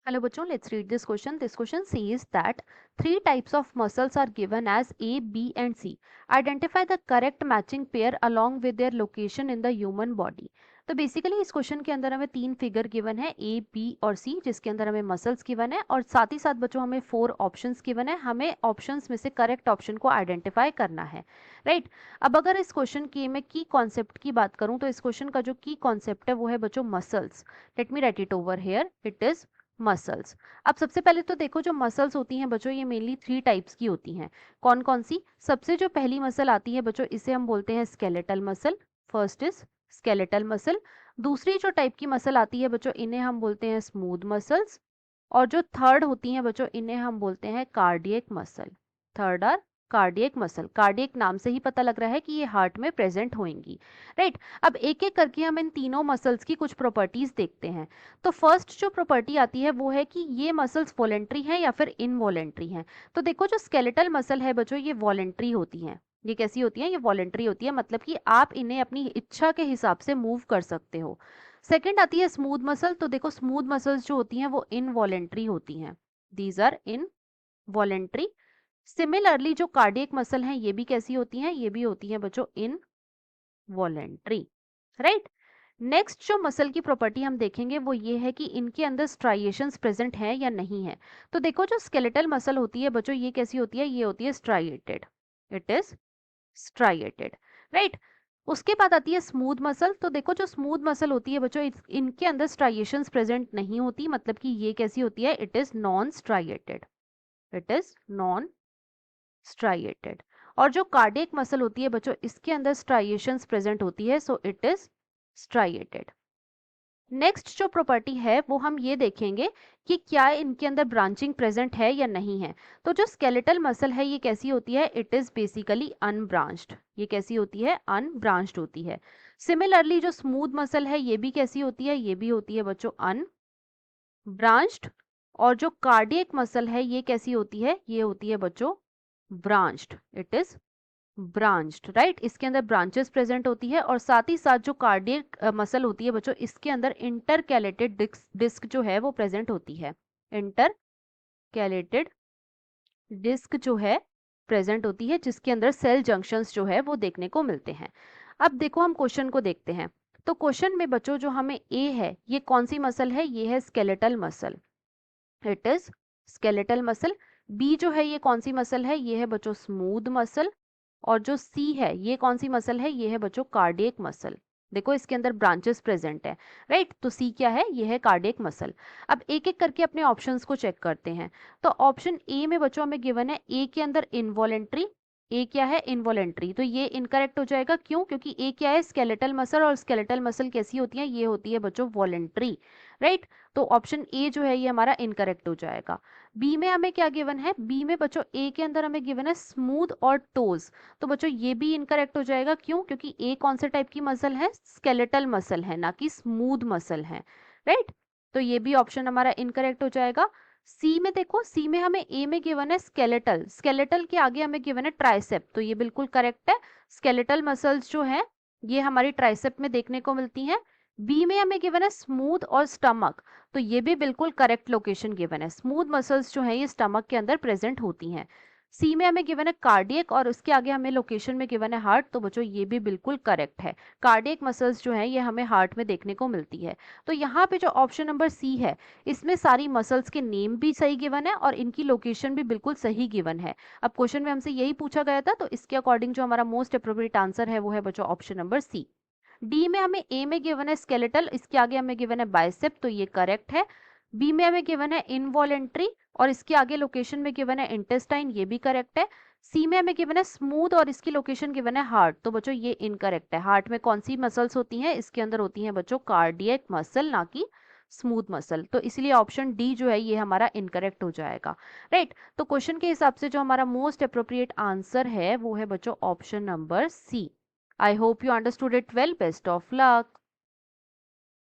Hello bachon, let's read this question. This question says that three types of muscles are given as A, B and C. Identify the correct matching pair along with their location in the human body. तो basically इस question के अंदर हमें तीन figure given है ए, B और सी, जिसके अंदर हमें मसल्स गिवन है और साथ ही साथ बच्चों हमें 4 ऑप्शंस गिवन है. हमें ऑप्शंस में से करेक्ट ऑप्शन को आइडेंटिफाई करना है, राइट. अब अगर इस क्वेश्चन की मैं की कॉन्सेप्ट की बात करूं तो इस क्वेश्चन का जो की कॉन्सेप्ट है वो है बच्चों muscles. Let me right it over here. It is muscles. अब सबसे पहले तो देखो जो मसल्स होती हैं बच्चों ये मेनली 3 टाइप्स की होती हैं. कौन कौन सी? सबसे जो पहली मसल आती है बच्चों इसे हम बोलते हैं skeletal muscle. First is skeletal muscle. दूसरी जो टाइप की मसल आती है बच्चों इन्हें हम बोलते हैं स्मूथ मसल्स. और जो थर्ड होती हैं बच्चों इन्हें हम बोलते हैं cardiac muscle. Third are cardiac muscle. Cardiac नाम से ही पता लग रहा है कि ये हार्ट में प्रेजेंट होंगी, राइट. अब एक एक करके हम इन तीनों मसल्स की कुछ प्रॉपर्टीज देखते हैं. तो फर्स्ट जो प्रॉपर्टी आती है वो है कि ये मसल्स वॉलेंट्री हैं या फिर इनवॉलेंट्री हैं. तो देखो जो स्केलेटल मसल है बच्चों ये वॉलेंट्री होती हैं. ये कैसी होती है? ये वॉलेंट्री होती है, मतलब कि आप इन्हें अपनी इच्छा के हिसाब से मूव कर सकते हो. सेकंड आती है स्मूथ मसल. तो देखो स्मूथ मसल्स जो होती हैं वो इनवॉलेंट्री होती हैं. These are involuntary. सिमिलरली जो कार्डियक मसल हैं ये भी कैसी होती हैं? ये भी होती हैं बच्चों इनवॉलेंट्री, राइट. नेक्स्ट जो मसल की प्रॉपर्टी हम देखेंगे वो ये है कि इनके अंदर स्ट्राइएशंस प्रेजेंट हैं या नहीं है. तो देखो जो स्केलेटल मसल होती है बच्चों ये कैसी होती है? ये होती है striated. It is striated, right. उसके बाद आती है स्मूथ मसल. तो देखो जो स्मूथ मसल होती है बच्चों इनके अंदर स्ट्राइएशंस प्रेजेंट नहीं होती, मतलब कि ये कैसी होती है? It is non striated. It is non striated. और जो कार्डियक मसल होती है बच्चों इसके अंदर स्ट्राइएशंस प्रेजेंट होती है, so it is striated. Next जो प्रॉपर्टी है वो हम ये देखेंगे कि क्या इनके अंदर ब्रांचिंग प्रेजेंट है या नहीं है. तो जो स्केलेटल मसल है ये कैसी होती है? It is basically unbranched. ये कैसी होती है? अनब्रांच्ड होती है. सिमिलरली जो स्मूथ मसल है ये भी कैसी होती है? ये भी होती है बच्चों अनब्रांच्ड. और जो कार्डियक मसल है ये कैसी होती है? ये होती है बच्चों branched. It is branched, right. इसके अंदर ब्रांचेस प्रेजेंट होती है और साथ ही साथ जो कार्डियक मसल होती है बच्चों इसके अंदर इंटरकैलेटेड डिस्क जो है वो प्रेजेंट होती है. इंटरकैलेटेड डिस्क जो है प्रेजेंट होती है जिसके अंदर सेल जंक्शंस जो है वो देखने को मिलते हैं. अब देखो हम क्वेश्चन को देखते हैं. तो क्वेश्चन में बच्चों जो हमें ए है ये कौन सी मसल है? ये है skeletal muscle. It is skeletal muscle. B जो है ये कौन सी मसल है? ये है बच्चों स्मूथ मसल. और जो सी है ये कौन सी मसल है? ये है बच्चों कार्डियक मसल. देखो इसके अंदर ब्रांचेस प्रेजेंट है, राइट. तो सी क्या है? ये है कार्डियक मसल. अब एक एक करके अपने ऑप्शंस को चेक करते हैं. तो ऑप्शन ए में बच्चों हमें गिवन है ए के अंदर इनवॉलेंट्री. ए क्या है? इनवॉलेंट्री. तो ये इनकरेक्ट हो जाएगा. क्यों? क्योंकि ए क्या है? Skeletal muscle. और स्केलेटल मसल कैसी होती है? ये होती है बच्चों वॉलेंट्री, राइट. तो ऑप्शन ए जो है ये हमारा इनकरेक्ट हो जाएगा. बी में हमें क्या गिवन है? बी में बच्चों ए के अंदर हमें गिवन है स्मूथ और टोज. तो बच्चों ये भी इनकरेक्ट हो जाएगा. क्यों? क्योंकि ए कौन से टाइप की मसल है? स्केलेटल मसल है, ना कि स्मूथ मसल है, राइट. तो ये भी ऑप्शन हमारा इनकरेक्ट हो जाएगा. सी में देखो, सी में हमें ए में गिवन है स्केलेटल. स्केलेटल के आगे हमें गिवन है ट्राइसेप. तो ये बिल्कुल करेक्ट है. स्केलेटल मसल्स जो है ये हमारी ट्राइसेप में देखने को मिलती हैं. बी में हमें गिवन है स्मूथ और स्टमक. तो ये भी बिल्कुल करेक्ट लोकेशन गिवन है. स्मूथ मसल्स जो है ये स्टमक के अंदर प्रेजेंट होती हैं. सी में हमें गिवन है कार्डियक और उसके आगे हमें लोकेशन में गिवन है हार्ट. तो बच्चों ये भी बिल्कुल करेक्ट है. कार्डियक मसल्स जो है ये हमें हार्ट में देखने को मिलती है. तो यहाँ पे जो ऑप्शन नंबर सी है इसमें सारी मसल्स के नेम भी सही गिवन है और इनकी लोकेशन भी बिल्कुल सही गिवन है. अब क्वेश्चन में हमसे यही पूछा गया था तो इसके अकॉर्डिंग जो हमारा मोस्ट अप्रोप्रिएट आंसर है वो है बच्चों ऑप्शन नंबर सी. डी में हमें ए में गिवन है स्केलेटल, इसके आगे हमें गिवन है बाइसेप. तो ये करेक्ट है. बी में हमें गिवन है इनवॉलेंट्री और इसके आगे लोकेशन में गिवन है इंटेस्टाइन. ये भी करेक्ट है. सी में हमें गिवन है स्मूथ और इसकी लोकेशन गिवन है हार्ट. तो बच्चों ये इनकरेक्ट है. हार्ट में कौन सी मसल्स होती हैं? इसके अंदर होती हैं बच्चों कार्डियक मसल, ना कि स्मूथ मसल. तो इसलिए ऑप्शन डी जो है ये हमारा इनकरेक्ट हो जाएगा, राइट. तो क्वेश्चन के हिसाब से जो हमारा मोस्ट अप्रोप्रिएट आंसर है वो है बच्चों option number C. I hope you understood it well. Best of luck.